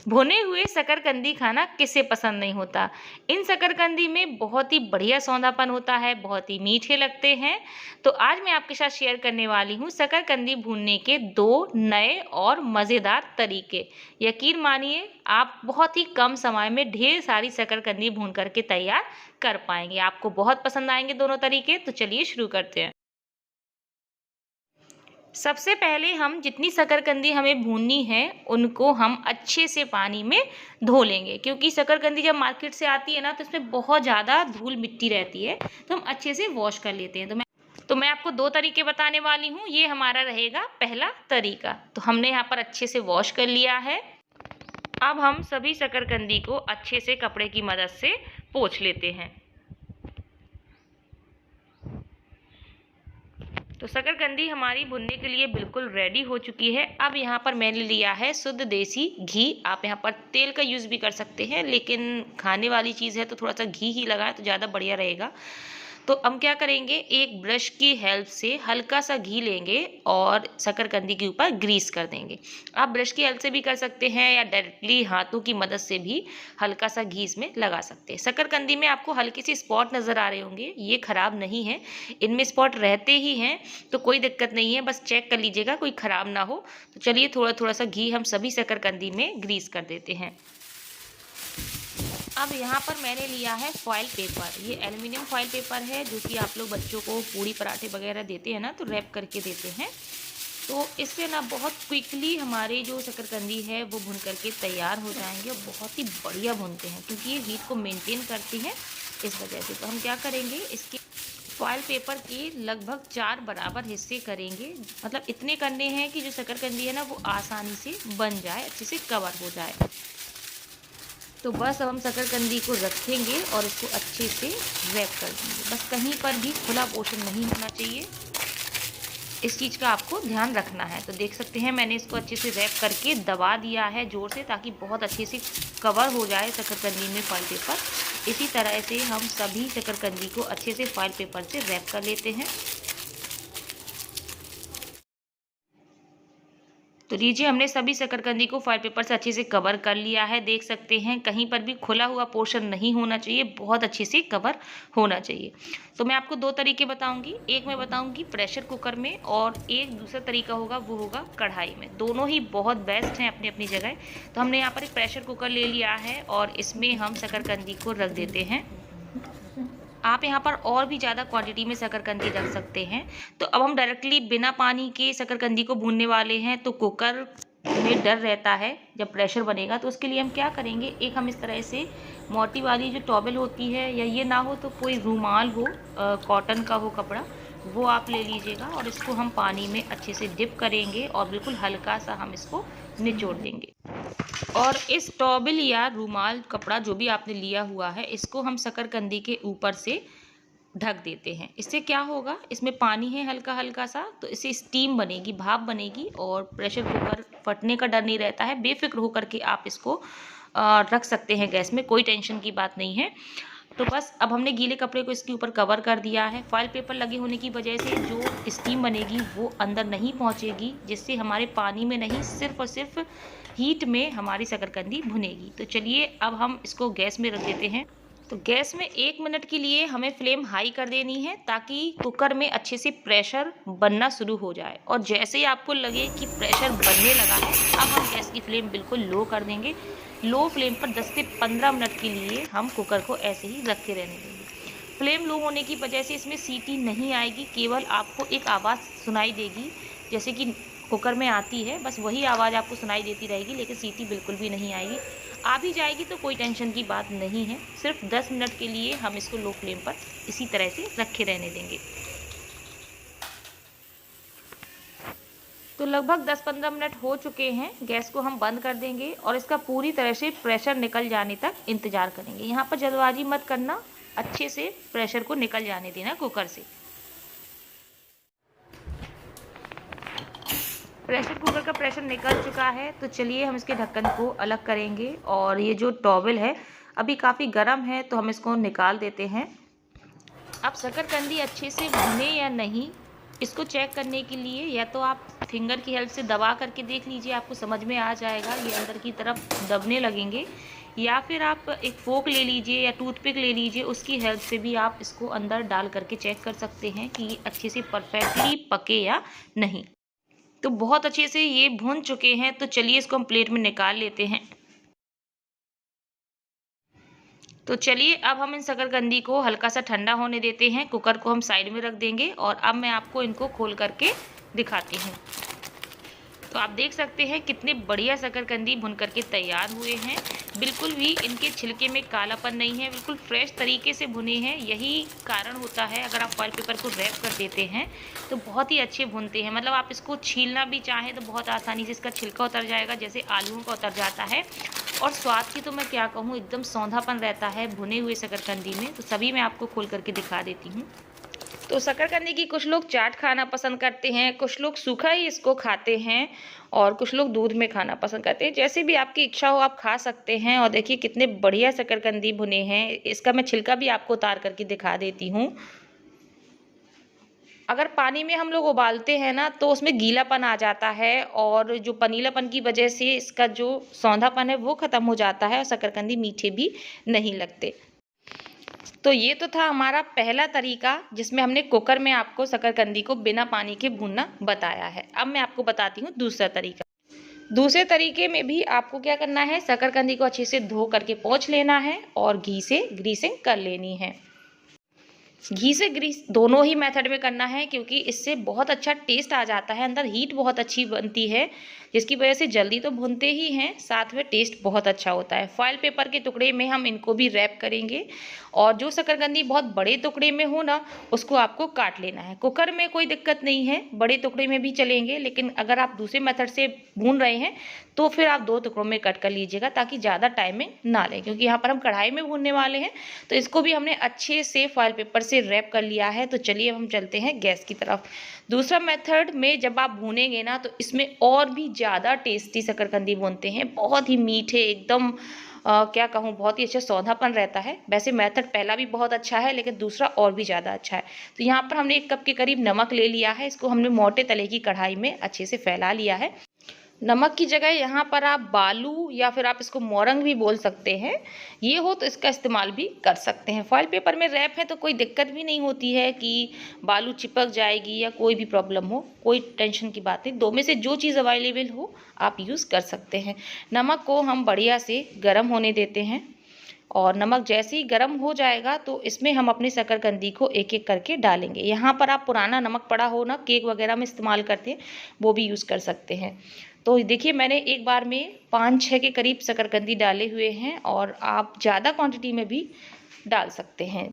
भुने हुए शकरकंदी खाना किसे पसंद नहीं होता। इन शकरकंदी में बहुत ही बढ़िया सौंधापन होता है, बहुत ही मीठे लगते हैं। तो आज मैं आपके साथ शेयर करने वाली हूँ शकरकंदी भूनने के 2 नए और मज़ेदार तरीके। यकीन मानिए आप बहुत ही कम समय में ढेर सारी शकरकंदी भून कर के तैयार कर पाएँगे। आपको बहुत पसंद आएँगे दोनों तरीके, तो चलिए शुरू करते हैं। सबसे पहले हम जितनी शकरकंदी हमें भूननी है, उनको हम अच्छे से पानी में धो लेंगे, क्योंकि शकरकंदी जब मार्केट से आती है ना, तो इसमें बहुत ज़्यादा धूल मिट्टी रहती है, तो हम अच्छे से वॉश कर लेते हैं। तो मैं आपको 2 तरीके बताने वाली हूँ, ये हमारा रहेगा पहला तरीका। तो हमने यहाँ पर अच्छे से वॉश कर लिया है। अब हम सभी शकरकंदी को अच्छे से कपड़े की मदद से पोंछ लेते हैं। तो शकरकंदी हमारी भुनने के लिए बिल्कुल रेडी हो चुकी है। अब यहाँ पर मैंने लिया है शुद्ध देसी घी। आप यहाँ पर तेल का यूज़ भी कर सकते हैं, लेकिन खाने वाली चीज़ है तो थोड़ा सा घी ही लगाएं तो ज़्यादा बढ़िया रहेगा। तो हम क्या करेंगे, एक ब्रश की हेल्प से हल्का सा घी लेंगे और शकरकंदी के ऊपर ग्रीस कर देंगे। आप ब्रश की हेल्प से भी कर सकते हैं या डायरेक्टली हाथों की मदद से भी हल्का सा घी इसमें लगा सकते हैं। शकरकंदी में आपको हल्के से स्पॉट नज़र आ रहे होंगे, ये खराब नहीं है, इनमें स्पॉट रहते ही हैं, तो कोई दिक्कत नहीं है, बस चेक कर लीजिएगा कोई खराब ना हो। तो चलिए थोड़ा थोड़ा सा घी हम सभी शकरकंदी में ग्रीस कर देते हैं। अब यहाँ पर मैंने लिया है फॉयल पेपर। ये एल्युमिनियम फॉयल पेपर है, जो कि आप लोग बच्चों को पूड़ी पराठे वगैरह देते हैं ना, तो रैप करके देते हैं। तो इससे ना बहुत क्विकली हमारे जो शकरकंदी है वो भुन करके तैयार हो जाएंगे और बहुत ही बढ़िया भुनते हैं, क्योंकि ये हीट को मेंटेन करती हैं इस वजह से। तो हम क्या करेंगे, इसके फॉयल पेपर के लगभग 4 बराबर हिस्से करेंगे। मतलब इतने करने हैं कि जो शकरकंदी है ना वो आसानी से बन जाए, अच्छे से कवर हो जाए। तो बस अब हम शकरकंदी को रखेंगे और इसको अच्छे से रैप कर देंगे। बस कहीं पर भी खुला पोर्शन नहीं होना चाहिए, इस चीज़ का आपको ध्यान रखना है। तो देख सकते हैं मैंने इसको अच्छे से रैप करके दबा दिया है ज़ोर से, ताकि बहुत अच्छे से कवर हो जाए शकरकंदी में फॉयल पेपर। इसी तरह से हम सभी शकरकंदी को अच्छे से फॉयल पेपर से रैप कर लेते हैं। तो लीजिए हमने सभी शकरकंदी को फॉयल पेपर से अच्छे से कवर कर लिया है। देख सकते हैं कहीं पर भी खुला हुआ पोर्शन नहीं होना चाहिए, बहुत अच्छे से कवर होना चाहिए। तो मैं आपको 2 तरीके बताऊंगी, एक मैं बताऊंगी प्रेशर कुकर में और एक दूसरा तरीका होगा वो होगा कढ़ाई में। दोनों ही बहुत बेस्ट हैं अपनी अपनी जगह। तो हमने यहाँ पर एक प्रेशर कुकर ले लिया है और इसमें हम शकरकंदी को रख देते हैं। आप यहाँ पर और भी ज़्यादा क्वांटिटी में शकरकंदी रख सकते हैं। तो अब हम डायरेक्टली बिना पानी के शकरकंदी को भूनने वाले हैं, तो कुकर में डर रहता है जब प्रेशर बनेगा। तो उसके लिए हम क्या करेंगे, एक हम इस तरह से मोटी वाली जो टॉवल होती है, या ये ना हो तो कोई रूमाल हो, कॉटन का हो कपड़ा, वो आप ले लीजिएगा और इसको हम पानी में अच्छे से डिप करेंगे और बिल्कुल हल्का सा हम इसको निचोड़ देंगे। और इस टॉवल या रूमाल कपड़ा जो भी आपने लिया हुआ है, इसको हम शकरकंदी के ऊपर से ढक देते हैं। इससे क्या होगा, इसमें पानी है हल्का हल्का सा, तो इससे स्टीम बनेगी, भाप बनेगी और प्रेशर कुकर फटने का डर नहीं रहता है। बेफिक्र होकर के आप इसको रख सकते हैं गैस में, कोई टेंशन की बात नहीं है। तो बस अब हमने गीले कपड़े को इसके ऊपर कवर कर दिया है। फॉयल पेपर लगे होने की वजह से जो स्टीम बनेगी वो अंदर नहीं पहुंचेगी, जिससे हमारे पानी में नहीं, सिर्फ और सिर्फ हीट में हमारी शकरकंदी भुनेगी। तो चलिए अब हम इसको गैस में रख देते हैं। तो गैस में 1 मिनट के लिए हमें फ्लेम हाई कर देनी है, ताकि कुकर में अच्छे से प्रेशर बनना शुरू हो जाए। और जैसे ही आपको लगे कि प्रेशर बनने लगा है, अब हम गैस की फ्लेम बिल्कुल लो कर देंगे। लो फ्लेम पर 10 से 15 मिनट के लिए हम कुकर को ऐसे ही रखे रहने देंगे। फ्लेम लो होने की वजह से इसमें सीटी नहीं आएगी, केवल आपको एक आवाज़ सुनाई देगी जैसे कि कुकर में आती है, बस वही आवाज़ आपको सुनाई देती रहेगी, लेकिन सीटी बिल्कुल भी नहीं आएगी। आ भी जाएगी तो कोई टेंशन की बात नहीं है। सिर्फ 10 मिनट के लिए हम इसको लो फ्लेम पर इसी तरह से रखे रहने देंगे। तो लगभग 10-15 मिनट हो चुके हैं, गैस को हम बंद कर देंगे और इसका पूरी तरह से प्रेशर निकल जाने तक इंतज़ार करेंगे। यहाँ पर जल्दबाजी मत करना, अच्छे से प्रेशर को निकल जाने देना कुकर से। प्रेशर कुकर का प्रेशर निकल चुका है, तो चलिए हम इसके ढक्कन को अलग करेंगे। और ये जो टॉवल है अभी काफ़ी गर्म है, तो हम इसको निकाल देते हैं। अब शकरकंदी अच्छे से भुने या नहीं, इसको चेक करने के लिए या तो आप फिंगर की हेल्प से दबा करके देख लीजिए, आपको समझ में आ जाएगा, ये अंदर की तरफ दबने लगेंगे। या फिर आप एक फोक ले लीजिए या टूथपिक ले लीजिए, उसकी हेल्प से भी आप इसको अंदर डाल करके चेक कर सकते हैं कि ये अच्छे से परफेक्टली पके या नहीं। तो बहुत अच्छे से ये भुन चुके हैं, तो चलिए इसको हम प्लेट में निकाल लेते हैं। तो चलिए अब हम इन शकरकंदी को हल्का सा ठंडा होने देते हैं। कुकर को हम साइड में रख देंगे और अब मैं आपको इनको खोल करके दिखाती हूँ। तो आप देख सकते हैं कितने बढ़िया शकरकंदी भुन करके तैयार हुए हैं। बिल्कुल भी इनके छिलके में कालापन नहीं है, बिल्कुल फ्रेश तरीके से भुने हैं। यही कारण होता है, अगर आप फॉइल पेपर को रैप कर देते हैं तो बहुत ही अच्छे भुनते हैं। मतलब आप इसको छीलना भी चाहें तो बहुत आसानी से इसका छिलका उतर जाएगा, जैसे आलूओं का उतर जाता है। और स्वाद की तो मैं क्या कहूँ, एकदम सौंधापन रहता है भुने हुए शकरकंदी में। तो सभी मैं आपको खोल करके दिखा देती हूँ। तो शकरकंदी की कुछ लोग चाट खाना पसंद करते हैं, कुछ लोग सूखा ही इसको खाते हैं और कुछ लोग दूध में खाना पसंद करते हैं। जैसे भी आपकी इच्छा हो आप खा सकते हैं। और देखिए कितने बढ़िया शकरकंदी भुने हैं। इसका मैं छिलका भी आपको उतार करके दिखा देती हूँ। अगर पानी में हम लोग उबालते हैं ना तो उसमें गीलापन आ जाता है और जो पनीलापन की वजह से इसका जो सौंधापन है वो ख़त्म हो जाता है और शकरकंदी मीठे भी नहीं लगते। तो ये तो था हमारा पहला तरीका, जिसमें हमने कुकर में आपको शकरकंदी को बिना पानी के भूनना बताया है। अब मैं आपको बताती हूँ दूसरा तरीका। दूसरे तरीके में भी आपको क्या करना है, शकरकंदी को अच्छे से धो करके पोंछ लेना है और घी से ग्रीसिंग कर लेनी है। घी से ग्रीस दोनों ही मेथड में करना है, क्योंकि इससे बहुत अच्छा टेस्ट आ जाता है, अंदर हीट बहुत अच्छी बनती है, जिसकी वजह से जल्दी तो भुनते ही हैं, साथ में टेस्ट बहुत अच्छा होता है। फॉइल पेपर के टुकड़े में हम इनको भी रैप करेंगे और जो शकरकंदी बहुत बड़े टुकड़े में हो ना, उसको आपको काट लेना है। कुकर में कोई दिक्कत नहीं है, बड़े टुकड़े में भी चलेंगे, लेकिन अगर आप दूसरे मेथड से भून रहे हैं तो फिर आप 2 टुकड़ों में कट कर लीजिएगा, ताकि ज़्यादा टाइमिंग ना लें, क्योंकि यहाँ पर हम कढ़ाई में भूनने वाले हैं। तो इसको भी हमने अच्छे से फॉइल पेपर से रैप कर लिया है। तो चलिए अब हम चलते हैं गैस की तरफ। दूसरा मेथड में जब आप भूनेंगे ना तो इसमें और भी ज़्यादा टेस्टी शकरकंदी भूनते हैं, बहुत ही मीठे एकदम क्या कहूँ, बहुत ही अच्छा सौंधापन रहता है। वैसे मेथड पहला भी बहुत अच्छा है, लेकिन दूसरा और भी ज़्यादा अच्छा है। तो यहाँ पर हमने 1 कप के करीब नमक ले लिया है, इसको हमने मोटे तले की कढ़ाई में अच्छे से फैला लिया है। नमक की जगह यहाँ पर आप बालू या फिर आप इसको मोरंग भी बोल सकते हैं, ये हो तो इसका इस्तेमाल भी कर सकते हैं। फॉइल पेपर में रैप है तो कोई दिक्कत भी नहीं होती है कि बालू चिपक जाएगी या कोई भी प्रॉब्लम हो, कोई टेंशन की बात नहीं। 2 में से जो चीज़ अवेलेबल हो आप यूज़ कर सकते हैं। नमक को हम बढ़िया से गर्म होने देते हैं और नमक जैसे ही गर्म हो जाएगा तो इसमें हम अपनी शकरकंदी को एक एक करके डालेंगे। यहाँ पर आप पुराना नमक पड़ा हो ना, केक वगैरह में इस्तेमाल करते हैं, वो भी यूज़ कर सकते हैं। तो देखिए मैंने एक बार में 5-6 के करीब शकरकंदी डाले हुए हैं और आप ज़्यादा क्वांटिटी में भी डाल सकते हैं।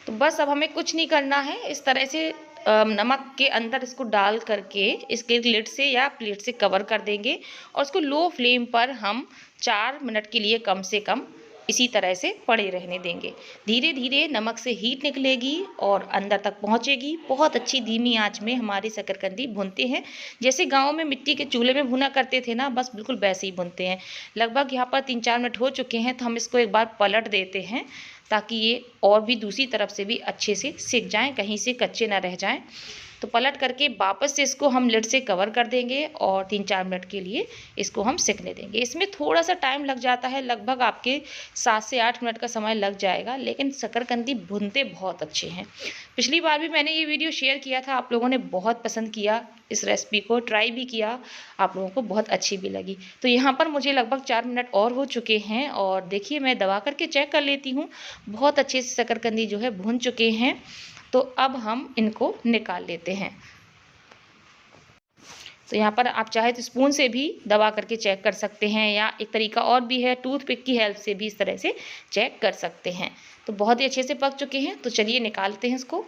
तो बस अब हमें कुछ नहीं करना है, इस तरह से नमक के अंदर इसको डाल करके इसके लिड से या प्लेट से कवर कर देंगे और इसको लो फ्लेम पर हम 4 मिनट के लिए कम से कम इसी तरह से पड़े रहने देंगे। धीरे धीरे नमक से हीट निकलेगी और अंदर तक पहुंचेगी। बहुत अच्छी धीमी आंच में हमारी शकरकंदी भूनते हैं, जैसे गांव में मिट्टी के चूल्हे में भुना करते थे ना, बस बिल्कुल वैसे ही भूनते हैं। लगभग यहाँ पर 3-4 मिनट हो चुके हैं, तो हम इसको एक बार पलट देते हैं ताकि ये और भी दूसरी तरफ से भी अच्छे से सिक जाएँ, कहीं से कच्चे ना रह जाएँ। तो पलट करके वापस से इसको हम लिड से कवर कर देंगे और 3-4 मिनट के लिए इसको हम सिकने देंगे। इसमें थोड़ा सा टाइम लग जाता है, लगभग आपके 7 से 8 मिनट का समय लग जाएगा, लेकिन शकरकंदी भुनते बहुत अच्छे हैं। पिछली बार भी मैंने ये वीडियो शेयर किया था, आप लोगों ने बहुत पसंद किया, इस रेसिपी को ट्राई भी किया, आप लोगों को बहुत अच्छी भी लगी। तो यहाँ पर मुझे लगभग 4 मिनट और हो चुके हैं और देखिए मैं दबा करके चेक कर लेती हूँ, बहुत अच्छे से शकरकंदी जो है भुन चुके हैं। तो अब हम इनको निकाल लेते हैं। तो यहाँ पर आप चाहे तो स्पून से भी दबा करके चेक कर सकते हैं, या एक तरीका और भी है, टूथपिक की हेल्प से भी इस तरह से चेक कर सकते हैं। तो बहुत ही अच्छे से पक चुके हैं, तो चलिए निकालते हैं इसको।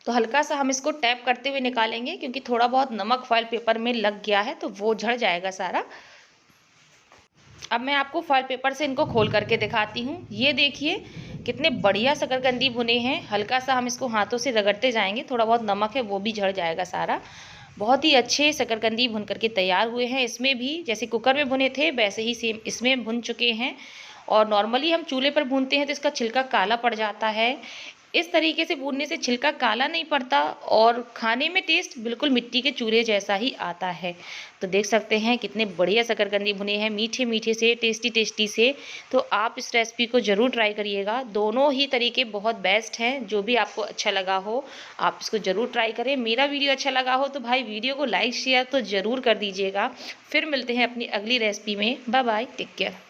तो हल्का सा हम इसको टैप करते हुए निकालेंगे, क्योंकि थोड़ा बहुत नमक फॉइल पेपर में लग गया है तो वो झड़ जाएगा सारा। अब मैं आपको फॉइल पेपर से इनको खोल करके दिखाती हूँ। ये देखिए कितने बढ़िया शकरकंदी भुने हैं। हल्का सा हम इसको हाथों से रगड़ते जाएंगे, थोड़ा बहुत नमक है वो भी झड़ जाएगा सारा। बहुत ही अच्छे शकरकंदी भुन करके तैयार हुए हैं। इसमें भी जैसे कुकर में भुने थे वैसे ही सेम इसमें भुन चुके हैं। और नॉर्मली हम चूल्हे पर भूनते हैं तो इसका छिलका काला पड़ जाता है, इस तरीके से भूनने से छिलका काला नहीं पड़ता और खाने में टेस्ट बिल्कुल मिट्टी के चूल्हे जैसा ही आता है। तो देख सकते हैं कितने बढ़िया शकरकंदी भुने हैं, मीठे मीठे से, टेस्टी टेस्टी से। तो आप इस रेसिपी को ज़रूर ट्राई करिएगा। दोनों ही तरीके बहुत बेस्ट हैं, जो भी आपको अच्छा लगा हो आप इसको ज़रूर ट्राई करें। मेरा वीडियो अच्छा लगा हो तो भाई वीडियो को लाइक शेयर तो ज़रूर कर दीजिएगा। फिर मिलते हैं अपनी अगली रेसिपी में। Bye bye, take care.